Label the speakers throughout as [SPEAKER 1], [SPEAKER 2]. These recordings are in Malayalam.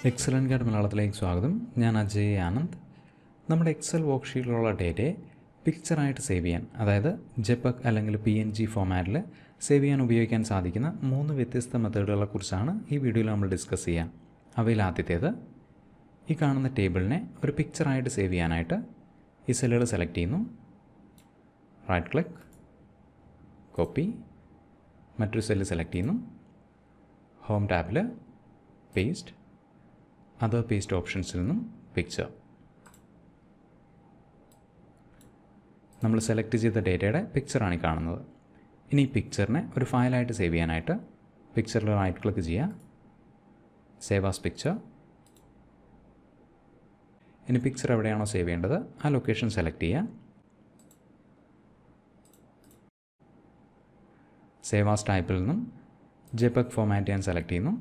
[SPEAKER 1] എക്സലൻ്റ് ഗൈഡ് മലയാളത്തിലേക്ക് സ്വാഗതം. ഞാൻ അജയ് ആനന്ദ്. നമ്മുടെ എക്സൽ വർക്ക്ഷീറ്റിലുള്ള ഡേറ്റയെ പിക്ചറായിട്ട് സേവ് ചെയ്യാൻ, അതായത് ജെപെഗ് അല്ലെങ്കിൽ PNG ഫോമാറ്റിൽ സേവ് ചെയ്യാൻ ഉപയോഗിക്കാൻ സാധിക്കുന്ന 3 വ്യത്യസ്ത മെത്തേഡുകളെക്കുറിച്ചാണ് ഈ വീഡിയോയിൽ നമ്മൾ ഡിസ്കസ് ചെയ്യാം. അവയിൽ ആദ്യത്തേത്, ഈ കാണുന്ന ടേബിളിനെ ഒരു പിക്ചറായിട്ട് സേവ് ചെയ്യാനായിട്ട് ഈ സെല്ലുകൾ സെലക്ട് ചെയ്യുന്നു, റൈറ്റ് ക്ലിക്ക്, കോപ്പി, മറ്റൊരു സെല്ല് സെലക്ട് ചെയ്യുന്നു, ഹോം ടാബിൽ പേസ്റ്റ്, അതർ പേസ്റ്റ് ഓപ്ഷൻസിൽ നിന്നും പിക്ചർ. നമ്മൾ സെലക്ട് ചെയ്ത ഡേറ്റയുടെ പിക്ചറാണ് ഈ കാണുന്നത്. ഇനി ഈ പിക്ചറിനെ ഒരു ഫയലായിട്ട് സേവ് ചെയ്യാനായിട്ട് പിക്ചറിൽ റൈറ്റ് ക്ലിക്ക് ചെയ്യുക, സേവ് ആസ് പിക്ചർ. ഇനി പിക്ചർ എവിടെയാണോ സേവ് ചെയ്യേണ്ടത് ആ ലൊക്കേഷൻ സെലക്ട് ചെയ്യുക, സേവ് ആസ് ടൈപ്പിൽ നിന്നും ജെപെഗ് ഫോമാറ്റ് ചെയ്യാൻ സെലക്ട് ചെയ്യുന്നു.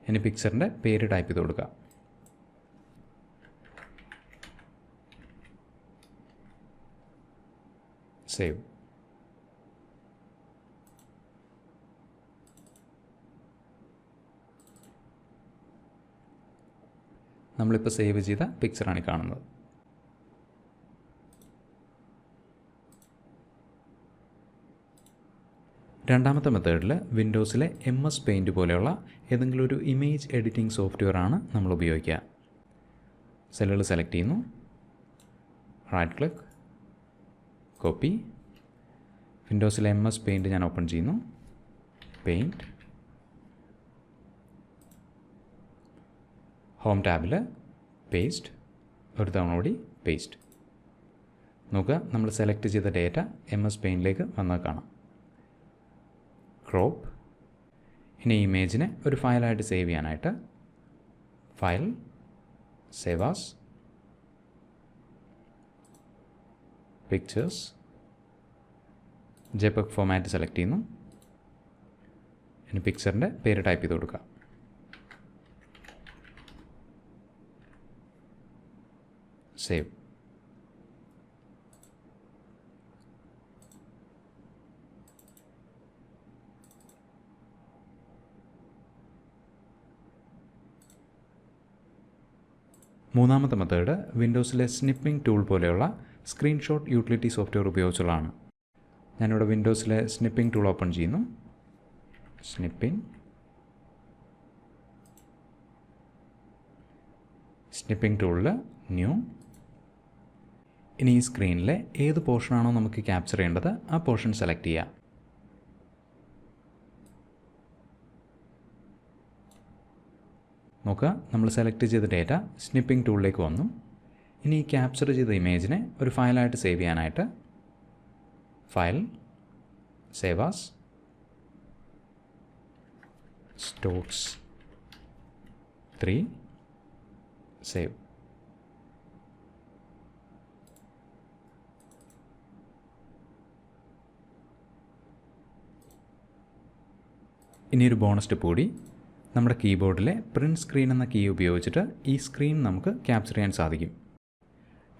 [SPEAKER 1] ഇനി പിക്ചറിൻ്റെ പേര് ടൈപ്പ് ചെയ്ത് കൊടുക്കുക. സേവ്. നമ്മളിപ്പോൾ സേവ് ചെയ്ത പിക്ചറാണ് കാണുന്നത്. രണ്ടാമത്തെ മെത്തേഡിൽ വിൻഡോസിലെ MS പെയിൻറ്റ് പോലെയുള്ള ഏതെങ്കിലും ഒരു ഇമേജ് എഡിറ്റിംഗ് സോഫ്റ്റ്വെയർ ആണ് നമ്മൾ ഉപയോഗിക്കുക. സെല്ലുകൾ സെലക്ട് ചെയ്യുന്നു, റൈറ്റ് ക്ലിക്ക്, കോപ്പി, വിൻഡോസിലെ MS പെയിൻറ്റ് ഞാൻ ഓപ്പൺ ചെയ്യുന്നു, പെയിൻറ്റ്, ഹോം ടാബിൽ പേസ്റ്റ്, ഒരു തവണ കൂടി പേസ്റ്റ്. നോക്കുക, നമ്മൾ സെലക്ട് ചെയ്ത ഡേറ്റ MS പെയിൻറ്റിലേക്ക് വന്നത് കാണാം. ക്രോപ്പ്. ഇനി ഇമേജിനെ ഒരു ഫയലായിട്ട് സേവ് ചെയ്യാനായിട്ട് file, save as, pictures, JPEG format select ചെയ്യുന്നു. ഇനി പിക്ചറിൻ്റെ പേര് ടൈപ്പ് ചെയ്ത് കൊടുക്കുക. സേവ്. മൂന്നാമത്തെ മെത്തേഡ് വിൻഡോസിലെ സ്നിപ്പിംഗ് ടൂൾ പോലെയുള്ള സ്ക്രീൻഷോട്ട് യൂട്ടിലിറ്റി സോഫ്റ്റ്വെയർ ഉപയോഗിച്ചുള്ളതാണ്. ഞാനിവിടെ വിൻഡോസിലെ സ്നിപ്പിംഗ് ടൂൾ ഓപ്പൺ ചെയ്യുന്നു, സ്നിപ്പിംഗ് ടൂളിൽ ന്യൂ. ഇനി ഈ സ്ക്രീനിലെ ഏത് പോർഷനാണോ നമുക്ക് ക്യാപ്ചർ ചെയ്യേണ്ടത് ആ പോർഷൻ സെലക്ട് ചെയ്യുക. നോക്കുക, നമ്മൾ സെലക്ട് ചെയ്ത ഡേറ്റ സ്നിപ്പിംഗ് ടൂളിലേക്ക് വന്നു. ഇനി ഈ ക്യാപ്ചർ ചെയ്ത ഇമേജിനെ ഒരു ഫയലായിട്ട് സേവ് ചെയ്യാനായിട്ട് file, save as, stocks 3, save. ഇനിയൊരു ബോണസ് ടിപ്പ് കൂടി. നമ്മുടെ കീബോർഡിലെ പ്രിൻറ്റ് സ്ക്രീൻ എന്ന കീ ഉപയോഗിച്ചിട്ട് ഈ സ്ക്രീൻ നമുക്ക് ക്യാപ്ചർ ചെയ്യാൻ സാധിക്കും.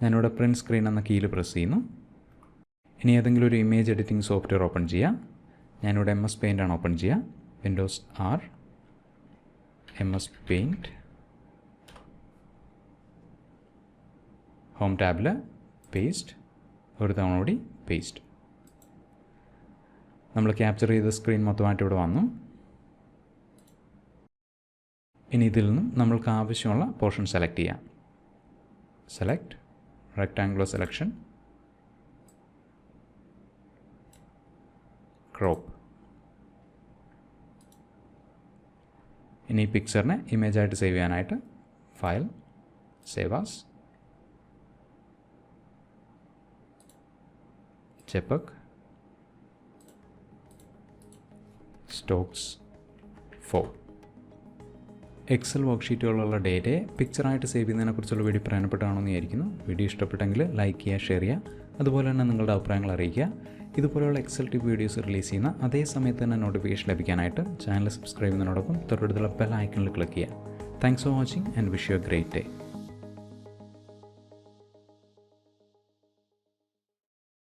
[SPEAKER 1] ഞാനിവിടെ പ്രിൻറ്റ് സ്ക്രീൻ എന്ന കീയിൽ പ്രസ് ചെയ്യുന്നു. ഇനി ഏതെങ്കിലും ഒരു ഇമേജ് എഡിറ്റിംഗ് സോഫ്റ്റ്വെയർ ഓപ്പൺ ചെയ്യുക. ഞാനിവിടെ MS പെയിൻ്റ് ആണ് ഓപ്പൺ ചെയ്യുക. Windows R, MS paint, home ടാബിൽ പേസ്റ്റ്, ഒരു തവണ കൂടി പേസ്റ്റ്. നമ്മൾ ക്യാപ്ചർ ചെയ്ത സ്ക്രീൻ മൊത്തമായിട്ട് ഇവിടെ വന്നു. ഇനി ഇതിൽ നിന്നും നമ്മൾക്ക് ആവശ്യമുള്ള പോർഷൻ സെലക്ട് ചെയ്യാം. Select, rectangular selection, crop. ഇനി ഈ പിക്ചറിനെ ഇമേജായിട്ട് സേവ് ചെയ്യാനായിട്ട് ഫയൽ, സേവ് ആസ്, ജെപെഗ്, സ്റ്റോക്സ് 4. എക്സൽ വർക്ക്ഷീറ്റുകളിലുള്ള ഡേറ്റയെ പിക്ചറായിട്ട് സേവ് ചെയ്യുന്നതിനെക്കുറിച്ചുള്ള വീഡിയോ പ്രയോജനപ്പെട്ടാണെന്ന് വിചാരിക്കുന്നു. വീഡിയോ ഇഷ്ടപ്പെട്ടെങ്കിൽ ലൈക്ക് ചെയ്യുക, ഷെയർ ചെയ്യുക, അതുപോലെ തന്നെ നിങ്ങളുടെ അഭിപ്രായങ്ങൾ അറിയിക്കുക. ഇതുപോലെയുള്ള എക്സൽ ടിപ്പ് വീഡിയോസ് റിലീസ് ചെയ്യുന്ന അതേ സമയത്ത് തന്നെ നോട്ടിഫിക്കേഷൻ ലഭിക്കാനായിട്ട് ചാനൽ സബ്സ്ക്രൈബ് ചെയ്യുന്നതിനോടൊപ്പം തൊട്ടടുത്തുള്ള ബെൽ ഐക്കണിൽ ക്ലിക്ക് ചെയ്യുക. Thanks for watching and wish you A great day.